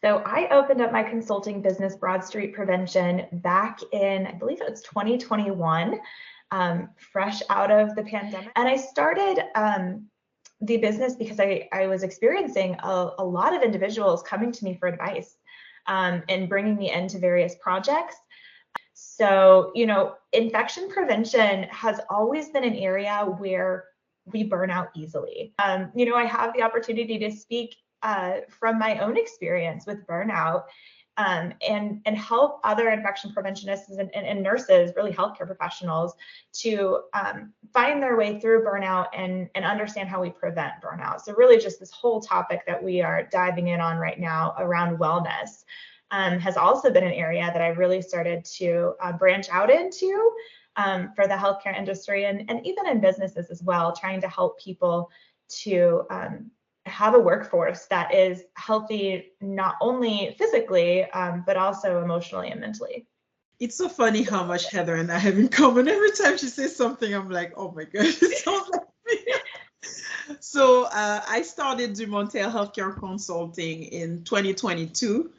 So I opened up my consulting business, Broad Street Prevention, back in, I believe it was 2021, fresh out of the pandemic. And I started the business because I was experiencing a lot of individuals coming to me for advice and bringing me into various projects. So, infection prevention has always been an area where we burn out easily. I have the opportunity to speak from my own experience with burnout and help other infection preventionists and nurses, really healthcare professionals, to find their way through burnout and understand how we prevent burnout. So really just this whole topic that we are diving in on right now around wellness has also been an area that I really started to branch out into for the healthcare industry and even in businesses as well, trying to help people to have a workforce that is healthy, not only physically, but also emotionally and mentally. It's so funny how much Heather and I have in common. Every time she says something, I'm like, oh my God, it sounds like me. So I started Dumontel Healthcare Consulting in 2022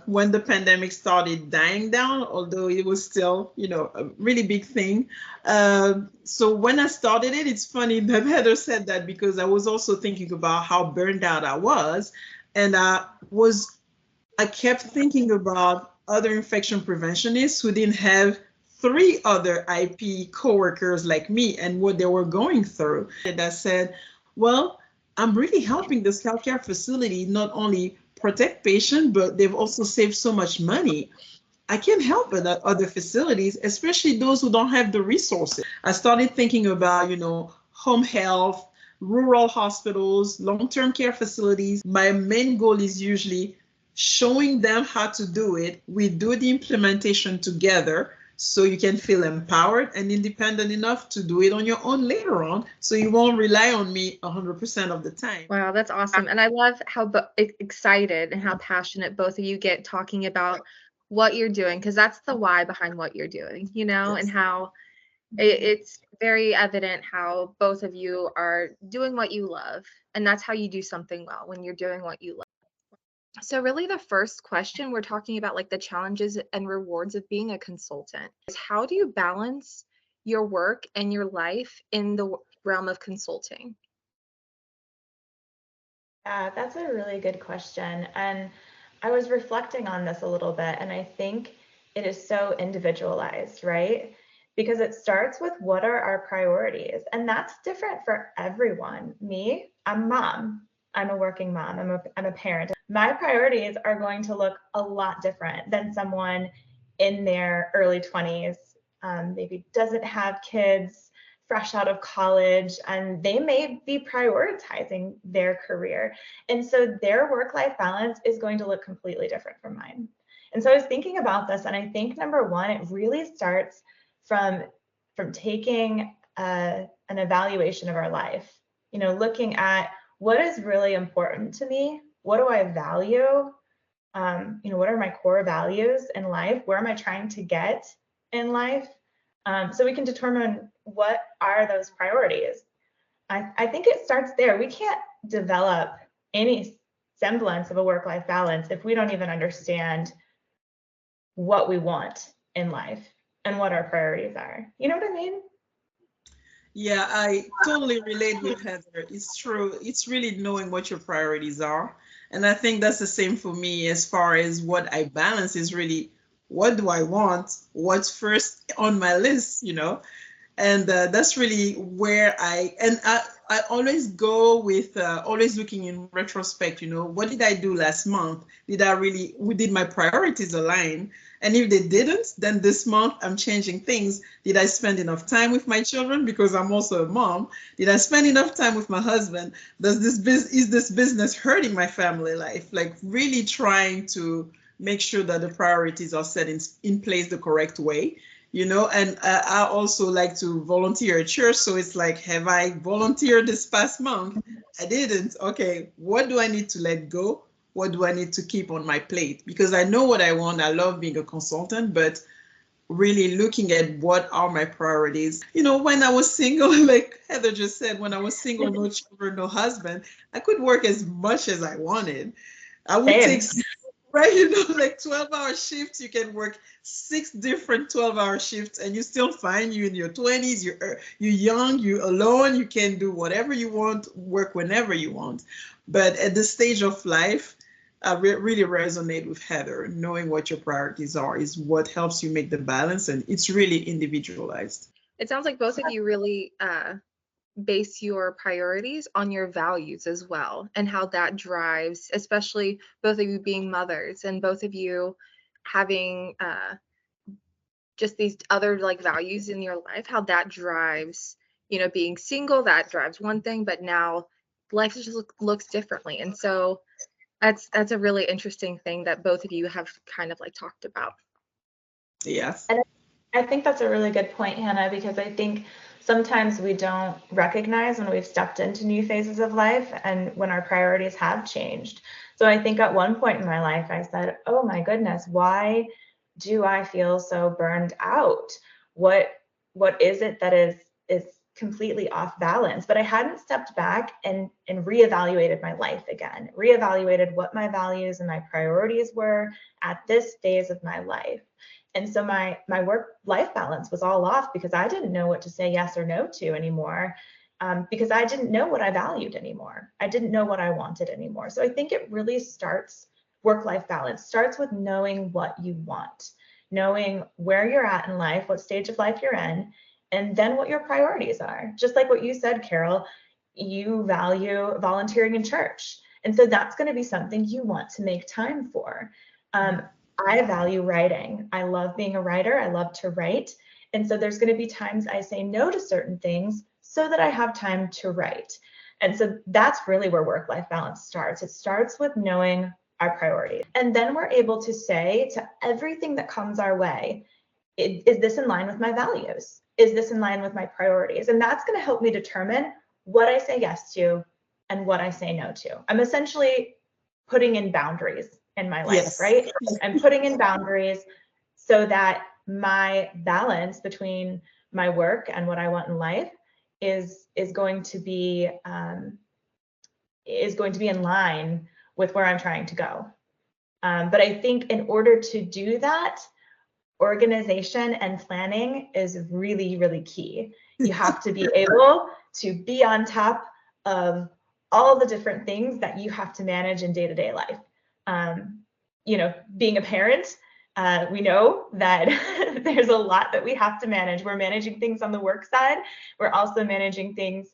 when the pandemic started dying down, although it was still, a really big thing. So when I started it, it's funny that Heather said that because I was also thinking about how burned out I was. And I kept thinking about other infection preventionists who didn't have 3 other IP coworkers like me and what they were going through. And I said, well, I'm really helping this healthcare facility not only protect patients, but they've also saved so much money. I can help at other facilities, especially those who don't have the resources. I started thinking about, home health, rural hospitals, long-term care facilities. My main goal is usually showing them how to do it. We do the implementation together so you can feel empowered and independent enough to do it on your own later on, so you won't rely on me 100% of the time. Wow, that's awesome. And I love how excited and how passionate both of you get talking about what you're doing, because that's the why behind what you're doing, Yes. and how it's very evident how both of you are doing what you love. And that's how you do something well, when you're doing what you love. So really the first question, we're talking about like the challenges and rewards of being a consultant. Is how do you balance your work and your life in the realm of consulting? Yeah, that's a really good question. And I was reflecting on this a little bit, and I think it is so individualized, right? Because it starts with what are our priorities, and that's different for everyone. Me, I'm a mom. I'm a working mom. I'm a parent. My priorities are going to look a lot different than someone in their early 20s, maybe doesn't have kids, fresh out of college, and they may be prioritizing their career. And so their work-life balance is going to look completely different from mine. And so I was thinking about this, and I think number one, it really starts from taking an evaluation of our life, looking at what is really important to me, what do I value, what are my core values in life, where am I trying to get in life, so we can determine what are those priorities. I think it starts there. We can't develop any semblance of a work-life balance if we don't even understand what we want in life and what our priorities are. You know what I mean? Yeah, I totally relate with Heather. It's true. It's really knowing what your priorities are. And I think that's the same for me as far as what I balance is really what do I want? What's first on my list, And that's really where I always go with always looking in retrospect, what did I do last month? Did my priorities align? And if they didn't, then this month I'm changing things. Did I spend enough time with my children? Because I'm also a mom. Did I spend enough time with my husband? Is this business hurting my family life? Like really trying to make sure that the priorities are set in place the correct way. And I also like to volunteer at church. So it's like, have I volunteered this past month? I didn't. Okay, what do I need to let go? What do I need to keep on my plate? Because I know what I want. I love being a consultant, but really looking at what are my priorities. When I was single, like Heather just said, when I was single, no children, no husband, I could work as much as I wanted. I would take so right? You know, like 12-hour shifts, you can work 6 different 12-hour shifts and you still find you in your 20s, you're young, you're alone, you can do whatever you want, work whenever you want. But at this stage of life, I really resonate with Heather. Knowing what your priorities are is what helps you make the balance, and it's really individualized. It sounds like both of you really base your priorities on your values as well, and how that drives, especially both of you being mothers and both of you having just these other like values in your life, how that drives, being single, that drives one thing, but now life just looks differently. And so that's a really interesting thing that both of you have kind of like talked about. Yes. And I think that's a really good point, Hannah, because I think sometimes we don't recognize when we've stepped into new phases of life and when our priorities have changed. So I think at one point in my life, I said, oh my goodness, why do I feel so burned out? What is it that is completely off balance? But I hadn't stepped back and reevaluated my life again, reevaluated what my values and my priorities were at this phase of my life. And so my work-life balance was all off because I didn't know what to say yes or no to anymore, because I didn't know what I valued anymore. I didn't know what I wanted anymore. So I think it really starts, work-life balance starts with knowing what you want, knowing where you're at in life, what stage of life you're in, and then what your priorities are. Just like what you said, Carole, you value volunteering in church. And so that's going to be something you want to make time for. I value writing. I love being a writer. I love to write. And so there's going to be times I say no to certain things so that I have time to write. And so that's really where work-life balance starts. It starts with knowing our priorities. And then we're able to say to everything that comes our way, is this in line with my values? Is this in line with my priorities? And that's going to help me determine what I say yes to and what I say no to. I'm essentially putting in boundaries in my life, Yes. right? I'm putting in boundaries so that my balance between my work and what I want in life is going to be in line with where I'm trying to go. But I think in order to do that, organization and planning is really, really key. You have to be able to be on top of all the different things that you have to manage in day-to-day life. Being a parent, we know that there's a lot that we have to manage. We're managing things on the work side. We're also managing things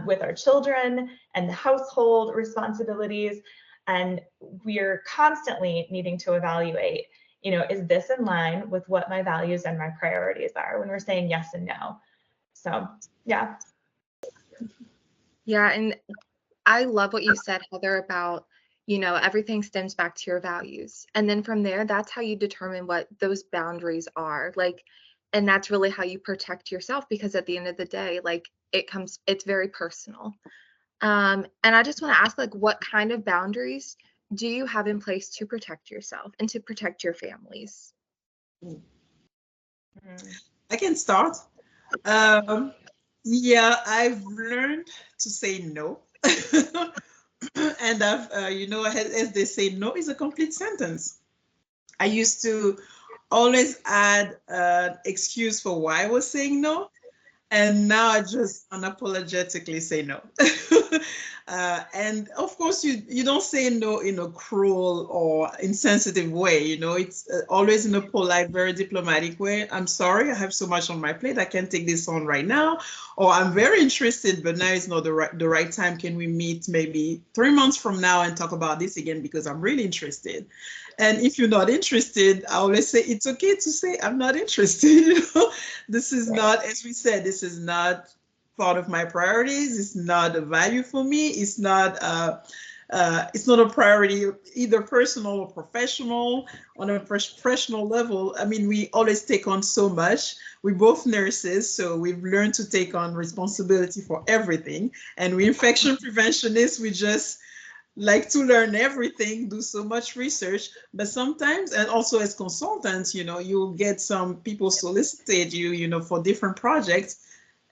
with our children and the household responsibilities. And we're constantly needing to evaluate, is this in line with what my values and my priorities are when we're saying yes and no? So, yeah. Yeah, and I love what you said, Heather, about, everything stems back to your values. And then from there, that's how you determine what those boundaries are. Like, and that's really how you protect yourself, because at the end of the day, like it's very personal. And I just want to ask, like, what kind of boundaries do you have in place to protect yourself and to protect your families? I can start. Yeah, I've learned to say no. And I've, as they say, no is a complete sentence. I used to always add an excuse for why I was saying no. And now I just unapologetically say no. And of course, you don't say no in a cruel or insensitive way. It's always in a polite, very diplomatic way. I'm sorry, I have so much on my plate. I can't take this on right now. Or I'm very interested, but now it's not the right time. Can we meet maybe 3 months from now and talk about this again? Because I'm really interested. And if you're not interested, I always say it's okay to say I'm not interested. This is not, as we said, this is not part of my priorities. It's not a value for me. It's not a priority, either personal or professional. On a professional level, I mean, we always take on so much. We're both nurses, so we've learned to take on responsibility for everything. And we infection preventionists, we just like to learn everything, do so much research, but sometimes, and also as consultants, you'll get some people solicitate you, for different projects.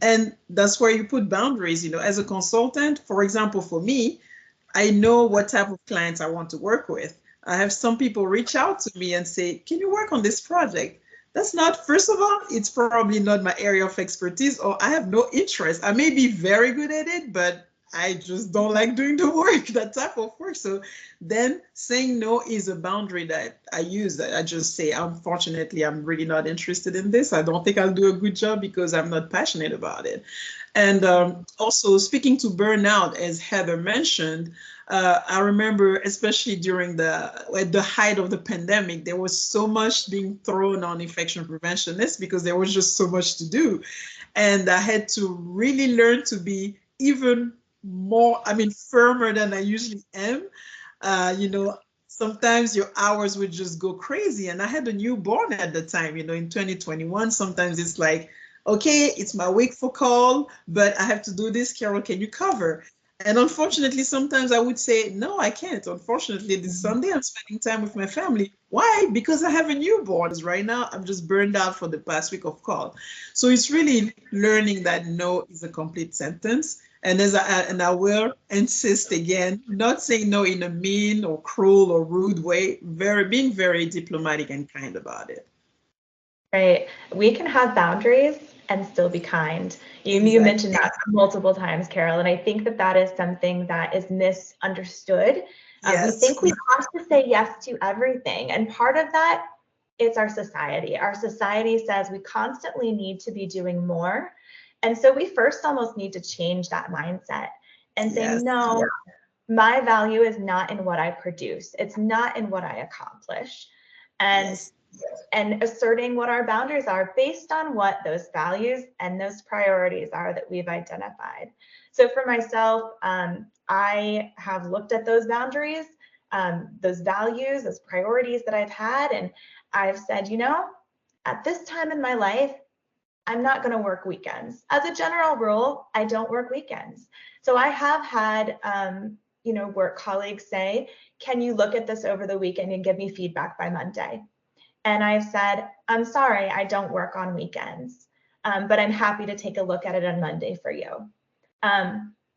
And that's where you put boundaries, as a consultant. For example, for me, I know what type of clients I want to work with. I have some people reach out to me and say, can you work on this project? That's not, first of all, it's probably not my area of expertise, or I have no interest. I may be very good at it, but I just don't like doing the work, that type of work. So then saying no is a boundary that I use. That I just say, unfortunately, I'm really not interested in this. I don't think I'll do a good job because I'm not passionate about it. And also speaking to burnout, as Heather mentioned, I remember, especially during at the height of the pandemic, there was so much being thrown on infection preventionists because there was just so much to do. And I had to really learn to be even more, I mean, firmer than I usually am. You know, sometimes your hours would just go crazy. And I had a newborn at the time, you know, in 2021. Sometimes it's like, okay, it's my week for call, but I have to do this. Carole, can you cover? And unfortunately, sometimes I would say, no, I can't. Unfortunately, this Sunday I'm spending time with my family. Why? Because I have a newborn. Right now, I'm just burned out for the past week of call. So it's really learning that no is a complete sentence. And I will insist again, not saying no in a mean or cruel or rude way, being very diplomatic and kind about it. Right. We can have boundaries and still be kind. You mentioned that multiple times, Carole, and I think that that is something that is misunderstood. We think we have to say yes to everything, and part of that is our society. Our society says we constantly need to be doing more, and so we first almost need to change that mindset and say, no, my value is not in what I produce. It's not in what I accomplish. And asserting what our boundaries are based on what those values and those priorities are that we've identified. So for myself, I have looked at those boundaries, those values, those priorities that I've had, and I've said, you know, at this time in my life, I'm not going to work weekends. As a general rule, I don't work weekends. So I have had, work colleagues say, can you look at this over the weekend and give me feedback by Monday? And I've said, I'm sorry, I don't work on weekends, but I'm happy to take a look at it on Monday for you.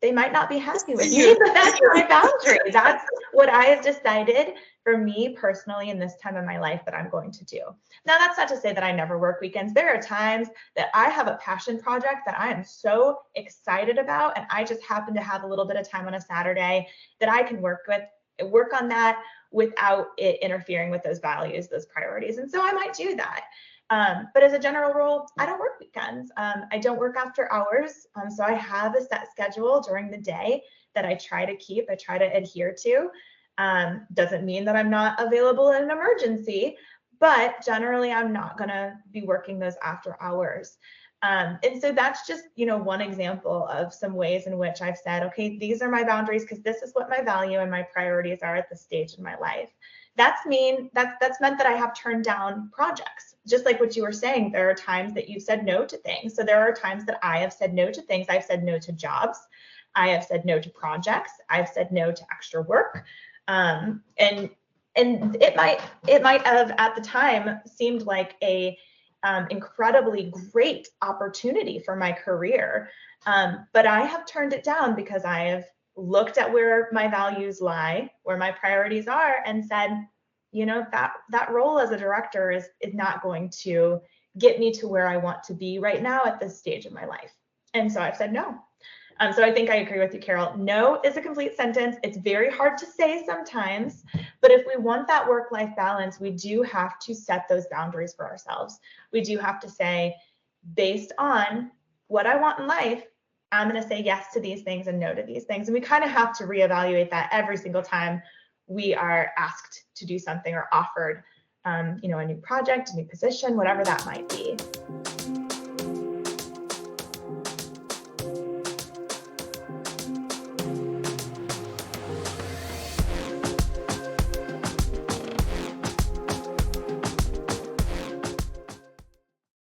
They might not be happy with me, but that's my boundary. That's what I have decided for me personally in this time of my life that I'm going to do. Now, that's not to say that I never work weekends. There are times that I have a passion project that I am so excited about, and I just happen to have a little bit of time on a Saturday that I can work on that without it interfering with those values, those priorities. And so I might do that. But as a general rule, I don't work weekends. I don't work after hours. So I have a set schedule during the day that I try to keep, I try to adhere to. Doesn't mean that I'm not available in an emergency, but generally I'm not gonna be working those after hours. And so that's just, one example of some ways in which I've said, okay, these are my boundaries because this is what my value and my priorities are at this stage in my life. That's meant that I have turned down projects. Just like what you were saying, there are times that you've said no to things. So there are times that I have said no to things. I've said no to jobs. I have said no to projects. I've said no to extra work. And it might have at the time seemed like a incredibly great opportunity for my career. But I have turned it down because I have looked at where my values lie, where my priorities are, and said, that role as a director is not going to get me to where I want to be right now at this stage of my life. And so I've said no. So I think I agree with you, Carole. No is a complete sentence. It's very hard to say sometimes, but if we want that work-life balance, we do have to set those boundaries for ourselves. We do have to say, based on what I want in life, I'm going to say yes to these things and no to these things. And we kind of have to reevaluate that every single time we are asked to do something or offered, a new project, a new position, whatever that might be.